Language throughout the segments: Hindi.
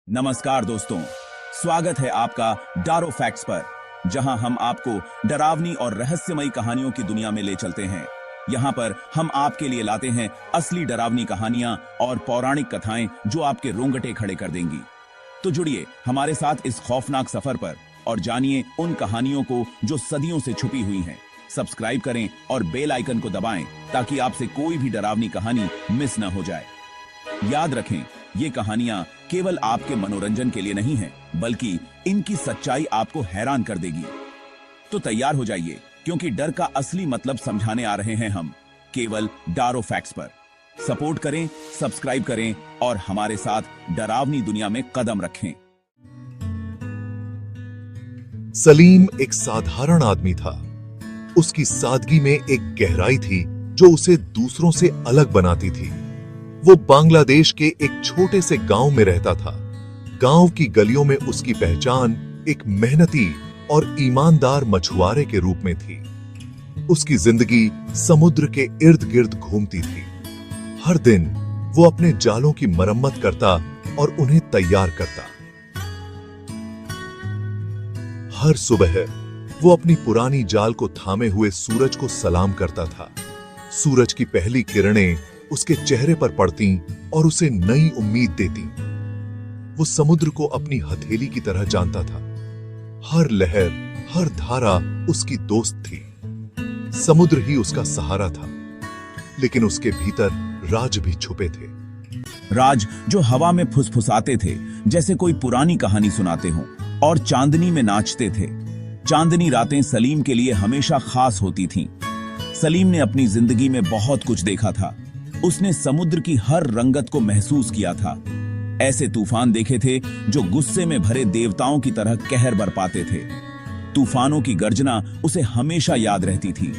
नमस्कार दोस्तों, स्वागत है आपका डारो फैक्ट्स पर, जहां हम आपको डरावनी और रहस्यमयी कहानियों की दुनिया में ले चलते हैं। यहां पर हम आपके लिए लाते हैं असली डरावनी कहानियां और पौराणिक कथाएं जो आपके रोंगटे खड़े कर देंगी। तो जुड़िए हमारे साथ इस खौफनाक सफर पर और जानिए उन कहानियों को जो सदियों से छुपी हुई हैं। सब्सक्राइब करें और बेल आइकन को दबाएं ताकि आपसे कोई भी डरावनी कहानी मिस न हो जाए। याद रखें, ये कहानियां केवल आपके मनोरंजन के लिए नहीं है, बल्कि इनकी सच्चाई आपको हैरान कर देगी। तो तैयार हो जाइए, क्योंकि डर का असली मतलब समझाने आ रहे हैं हम, केवल डारो फैक्ट्स पर। सपोर्ट करें, सब्सक्राइब करें और हमारे साथ डरावनी दुनिया में कदम रखें। सलीम एक साधारण आदमी था। उसकी सादगी में एक गहराई थी जो उसे दूसरों से अलग बनाती थी। वो बांग्लादेश के एक छोटे से गांव में रहता था। गांव की गलियों में उसकी पहचान एक मेहनती और ईमानदार मछुआरे के रूप में थी। उसकी जिंदगी समुद्र के इर्द गिर्द घूमती थी। हर दिन वो अपने जालों की मरम्मत करता और उन्हें तैयार करता। हर सुबह वो अपनी पुरानी जाल को थामे हुए सूरज को सलाम करता था। सूरज की पहली किरणें उसके चेहरे पर पड़ती और उसे नई उम्मीद देती। वो समुद्र को अपनी हथेली की तरह जानता था। हर लहर, हर धारा उसकी दोस्त थी। समुद्र ही उसका सहारा था, लेकिन उसके भीतर राज भी छुपे थे। राज जो हवा में फुसफुसाते थे, जैसे कोई पुरानी कहानी सुनाते हों, और चांदनी में नाचते थे। चांदनी रातें सलीम के लिए हमेशा खास होती थीं। सलीम ने अपनी जिंदगी में बहुत कुछ देखा था। उसने समुद्र की हर रंगत को महसूस किया था। ऐसे तूफान देखे थे जो गुस्से में भरे देवताओं की तरह कहर बरपाते थे। तूफानों की गर्जना उसे हमेशा याद रहती थी।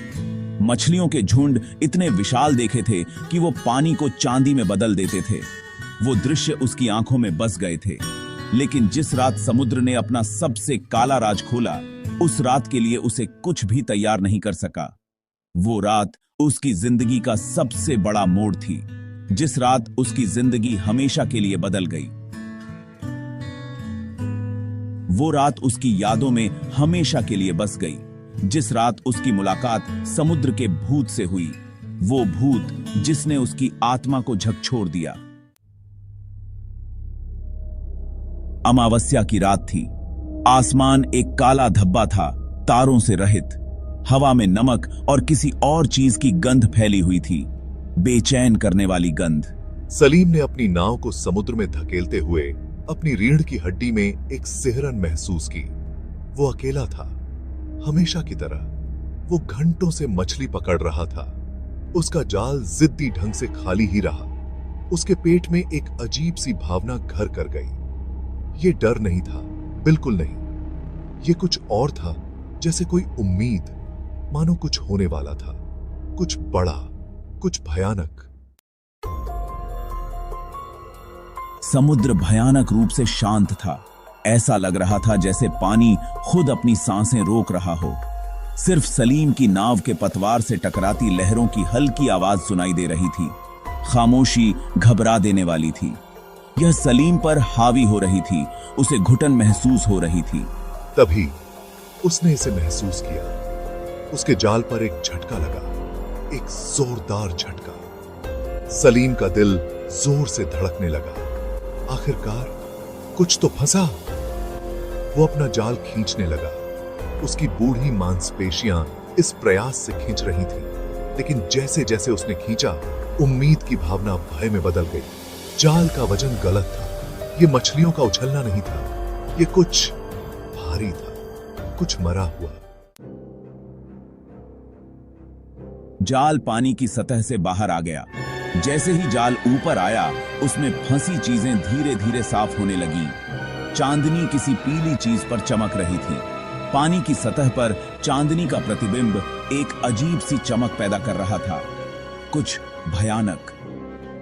मछलियों के झुंड इतने विशाल देखे थे कि वो पानी को चांदी में बदल देते थे। वो दृश्य उसकी आंखों में बस गए थे। लेकिन जिस रात समुद्र ने अपना सबसे काला राज खोला, उस रात के लिए उसे कुछ भी तैयार नहीं कर सका। वो रात उसकी जिंदगी का सबसे बड़ा मोड़ थी, जिस रात उसकी जिंदगी हमेशा के लिए बदल गई। वो रात उसकी यादों में हमेशा के लिए बस गई, जिस रात उसकी मुलाकात समुद्र के भूत से हुई। वो भूत जिसने उसकी आत्मा को झकझोर दिया। अमावस्या की रात थी। आसमान एक काला धब्बा था, तारों से रहित। हवा में नमक और किसी और चीज की गंध फैली हुई थी, बेचैन करने वाली गंध। सलीम ने अपनी नाव को समुद्र में धकेलते हुए अपनी रीढ़ की हड्डी में एक सिहरन महसूस की। वो अकेला था, हमेशा की तरह। वो घंटों से मछली पकड़ रहा था। उसका जाल जिद्दी ढंग से खाली ही रहा। उसके पेट में एक अजीब सी भावना घर कर गई। ये डर नहीं था, बिल्कुल नहीं। ये कुछ और था, जैसे कोई उम्मीद, मानो कुछ होने वाला था, कुछ बड़ा, कुछ भयानक। समुद्र भयानक रूप से शांत था। ऐसा लग रहा था जैसे पानी खुद अपनी सांसें रोक रहा हो। सिर्फ सलीम की नाव के पतवार से टकराती लहरों की हल्की आवाज सुनाई दे रही थी। खामोशी घबरा देने वाली थी। यह सलीम पर हावी हो रही थी। उसे घुटन महसूस हो रही थी। तभी उसने इसे महसूस किया। उसके जाल पर एक झटका लगा, एक जोरदार झटका। सलीम का दिल जोर से धड़कने लगा। आखिरकार कुछ तो फंसा। वो अपना जाल खींचने लगा। उसकी बूढ़ी मांसपेशियां इस प्रयास से खींच रही थीं, लेकिन जैसे जैसे उसने खींचा, उम्मीद की भावना भय में बदल गई। जाल का वजन गलत था। ये मछलियों का उछलना नहीं था, ये कुछ भारी था, कुछ मरा हुआ। जाल पानी की सतह से बाहर आ गया। जैसे ही जाल ऊपर आया, उसमें फंसी चीजें धीरे धीरे साफ होने लगीं। चांदनी किसी पीली चीज पर चमक रही थी। पानी की सतह पर चांदनी का प्रतिबिंब एक अजीब सी चमक पैदा कर रहा था, कुछ भयानक।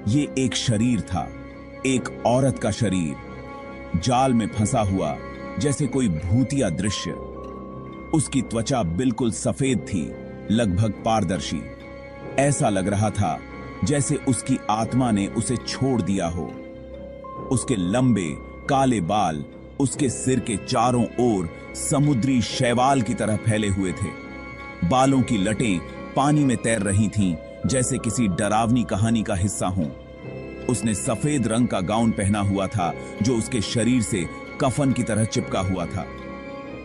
ये एक शरीर था, एक औरत का शरीर, जाल में फंसा हुआ, जैसे कोई भूतिया दृश्य। उसकी त्वचा बिल्कुल सफेद थी, लगभग पारदर्शी। ऐसा लग रहा था जैसे उसकी आत्मा ने उसे छोड़ दिया हो। उसके लंबे काले बाल उसके सिर के चारों ओर समुद्री शैवाल की तरह फैले हुए थे। बालों की लटें पानी में तैर रही थीं, जैसे किसी डरावनी कहानी का हिस्सा हो। उसने सफेद रंग का गाउन पहना हुआ था जो उसके शरीर से कफन की तरह चिपका हुआ था।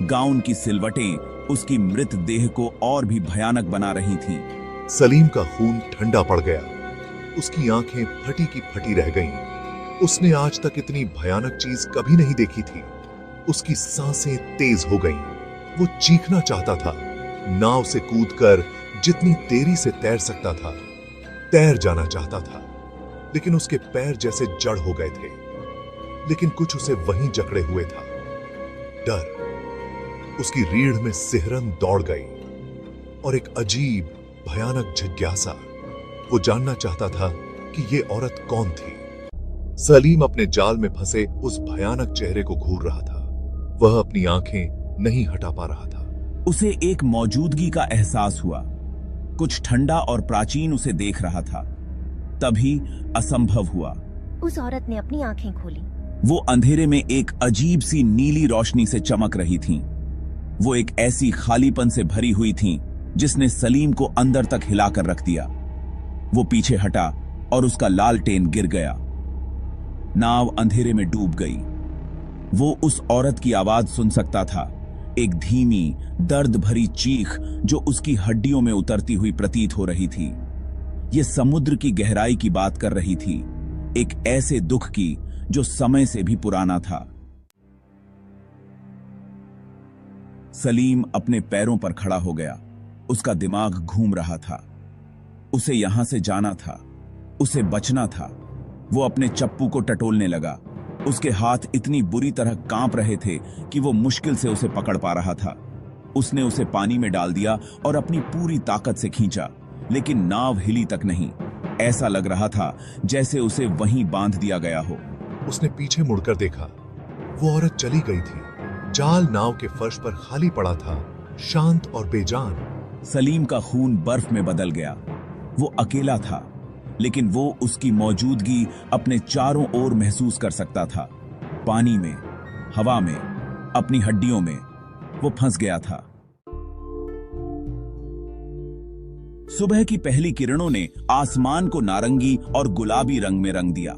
गाउन की सिलवटें उसकी मृत देह को और भी भयानक बना रही थीं। सलीम का खून ठंडा पड़ गया। उसकी आंखें फटी की फटी रह गईं। उसने आज तक इतनी भयानक चीज कभी नहीं देखी थी। उसकी सांसें तेज हो गईं। वो चीखना चाहता था। नाव से कूदकर जितनी तेजी से तैर सकता था, तैर जाना चाहता था, लेकिन उसके पैर जैसे जड़ हो गए थे। लेकिन कुछ उसे वहीं जकड़े हुए था, डर। उसकी रीढ़ में सिहरन दौड़ गई और एक अजीब भयानक जिज्ञासा। वो जानना चाहता था कि ये औरत कौन थी। सलीम अपने जाल में फंसे उस भयानक चेहरे को घूर रहा था। वह अपनी आंखें नहीं हटा पा रहा था। उसे एक मौजूदगी का एहसास हुआ। कुछ ठंडा और प्राचीन उसे देख रहा था। तभी असंभव हुआ। उस औरत ने अपनी आंखें खोली। वो अंधेरे में एक अजीब सी नीली रोशनी से चमक रही थीं। वो एक ऐसी खालीपन से भरी हुई थीं जिसने सलीम को अंदर तक हिलाकर रख दिया। वो पीछे हटा और उसका लालटेन गिर गया। नाव अंधेरे में डूब गई। वो उस औरत की आवाज सुन सकता था, एक धीमी दर्द भरी चीख जो उसकी हड्डियों में उतरती हुई प्रतीत हो रही थी। ये समुद्र की गहराई की बात कर रही थी, एक ऐसे दुख की जो समय से भी पुराना था। सलीम अपने पैरों पर खड़ा हो गया। उसका दिमाग घूम रहा था। उसे यहां से जाना था, उसे बचना था। वो अपने चप्पू को टटोलने लगा। उसके हाथ इतनी बुरी तरह कांप रहे थे कि वो मुश्किल से उसे पकड़ पा रहा था। उसने उसे पानी में डाल दिया और अपनी पूरी ताकत से खींचा, लेकिन नाव हिली तक नहीं। ऐसा लग रहा था जैसे उसे वहीं बांध दिया गया हो। उसने पीछे मुड़कर देखा। वो औरत चली गई थी। जाल नाव के फर्श पर खाली पड़ा था, शांत और बेजान। सलीम का खून बर्फ में बदल गया। वो अकेला था, लेकिन वो उसकी मौजूदगी अपने चारों ओर महसूस कर सकता था। पानी में, हवा में, अपनी हड्डियों में वो फंस गया था। सुबह की पहली किरणों ने आसमान को नारंगी और गुलाबी रंग में रंग दिया।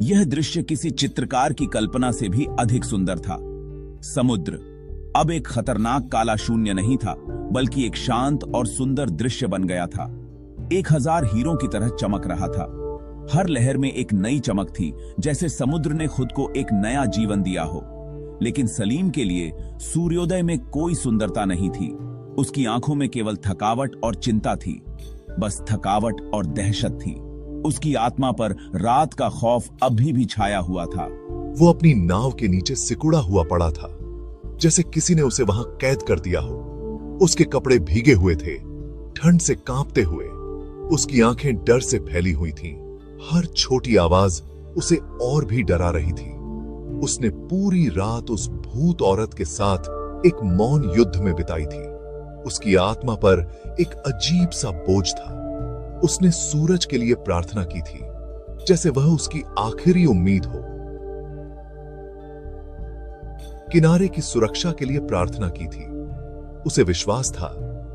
यह दृश्य किसी चित्रकार की कल्पना से भी अधिक सुंदर था। समुद्र अब एक खतरनाक काला शून्य नहीं था, बल्कि एक शांत और सुंदर दृश्य बन गया था। 1000 हीरों की तरह चमक रहा था। हर लहर में एक नई चमक थी, जैसे समुद्र ने खुद को एक नया जीवन दिया हो। लेकिन सलीम के लिए सूर्योदय में कोई सुंदरता नहीं थी। उसकी आंखों में केवल थकावट और चिंता थी। बस थकावट और दहशत थी। उसकी आत्मा पर रात का खौफ अभी भी छाया हुआ था। वो अपनी नाव के नीचे सिकुड़ा हुआ पड़ा था, जैसे किसी ने उसे वहां कैद कर दिया हो। उसके कपड़े भीगे हुए थे, ठंड से कांपते हुए। उसकी आंखें डर से फैली हुई थीं। हर छोटी आवाज उसे और भी डरा रही थी। उसने पूरी रात उस भूत औरत के साथ एक मौन युद्ध में बिताई थी। उसकी आत्मा पर एक अजीब सा बोझ था। उसने सूरज के लिए प्रार्थना की थी, जैसे वह उसकी आखिरी उम्मीद हो। किनारे की सुरक्षा के लिए प्रार्थना की थी। उसे विश्वास था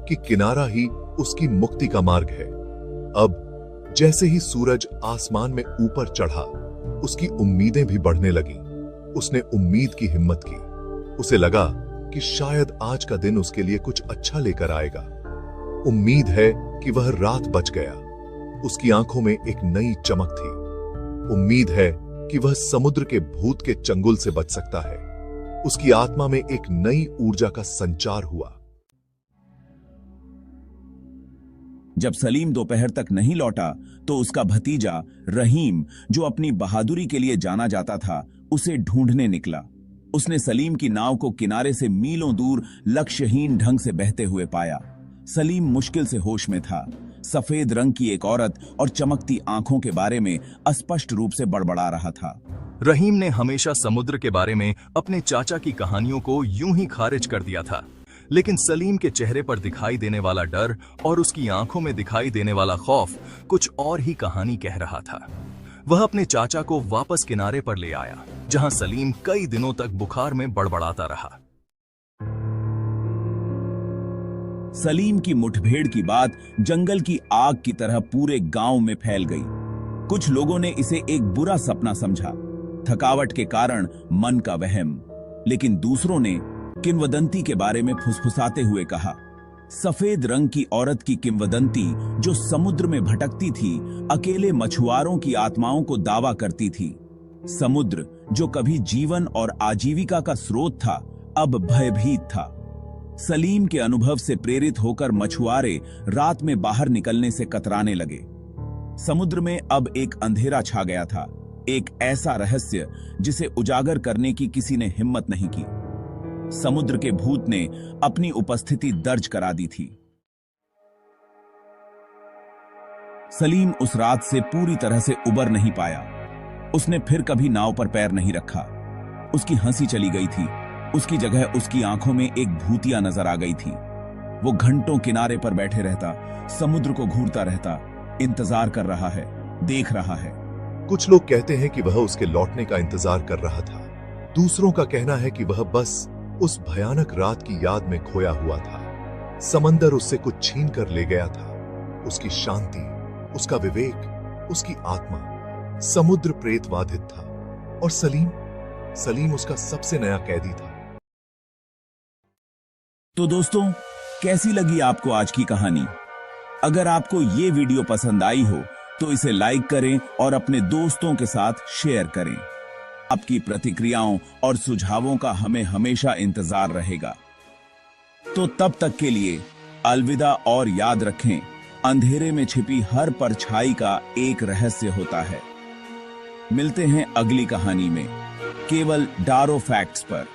कि किनारा ही उसकी मुक्ति का मार्ग है। अब जैसे ही सूरज आसमान में ऊपर चढ़ा, उसकी उम्मीदें भी बढ़ने लगीं। उसने उम्मीद की हिम्मत की। उसे लगा कि शायद आज का दिन उसके लिए कुछ अच्छा लेकर आएगा। उम्मीद है कि वह रात बच गया। उसकी आंखों में एक नई चमक थी। उम्मीद है कि वह समुद्र के भूत के चंगुल से बच सकता है। उसकी आत्मा में एक नई ऊर्जा का संचार हुआ। जब सलीम दोपहर तक नहीं लौटा तो उसका भतीजा रहीम, जो अपनी बहादुरी के लिए जाना जाता था, उसे ढूंढने निकला। उसने सलीम की नाव को किनारे से मीलों दूर लक्ष्यहीन ढंग से बहते हुए पाया। सलीम मुश्किल से होश में था। सफेद रंग की एक औरत और चमकती आंखों के बारे में अस्पष्ट रूप से बड़बड़ा रहा था। रहीम ने हमेशा समुद्र के बारे में अपने चाचा की कहानियों को यूं ही खारिज कर दिया था, लेकिन सलीम के चेहरे पर दिखाई देने वाला डर और उसकी आंखों में दिखाई देने वाला खौफ कुछ और ही कहानी कह रहा था। वह अपने चाचा को वापस किनारे पर ले आया, जहां सलीम कई दिनों तक बुखार में बड़बड़ाता रहा। सलीम की मुठभेड़ की बात जंगल की आग की तरह पूरे गांव में फैल गई। कुछ लोगों ने इसे एक बुरा सपना समझा, थकावट के कारण मन का वहम, लेकिन दूसरों ने किंवदंती के बारे में फुसफुसाते हुए कहा, सफेद रंग की औरत की किंवदंती जो समुद्र में भटकती थी, अकेले मछुआरों की आत्माओं को दावा करती थी। समुद्र जो कभी जीवन और आजीविका का स्रोत था, अब भयभीत था। सलीम के अनुभव से प्रेरित होकर मछुआरे रात में बाहर निकलने से कतराने लगे। समुद्र में अब एक अंधेरा छा गया था, एक ऐसा रहस्य जिसे उजागर करने की किसी ने हिम्मत नहीं की। समुद्र के भूत ने अपनी उपस्थिति दर्ज करा दी थी। सलीम उस रात से पूरी तरह से उबर नहीं पाया। उसने फिर कभी नाव पर पैर नहीं रखा। उसकी हंसी चली गई थी। उसकी जगह उसकी आंखों में एक भूतिया नजर आ गई थी। वो घंटों किनारे पर बैठे रहता, समुद्र को घूरता रहता, इंतजार कर रहा है, देख रहा है। कुछ लोग कहते हैं कि वह उसके लौटने का इंतजार कर रहा था। दूसरों का कहना है कि वह बस उस भयानक रात की याद में खोया हुआ था। समंदर उससे कुछ छीन कर ले गया था, उसकी शांति, उसका विवेक, उसकी आत्मा। समुद्र प्रेतवाधित था और सलीम उसका सबसे नया कैदी था। तो दोस्तों, कैसी लगी आपको आज की कहानी? अगर आपको ये वीडियो पसंद आई हो तो इसे लाइक करें और अपने दोस्तों के साथ शेयर करें। आपकी प्रतिक्रियाओं और सुझावों का हमें हमेशा इंतजार रहेगा। तो तब तक के लिए अलविदा, और याद रखें, अंधेरे में छिपी हर परछाई का एक रहस्य होता है। मिलते हैं अगली कहानी में, केवल डारो फैक्ट्स पर।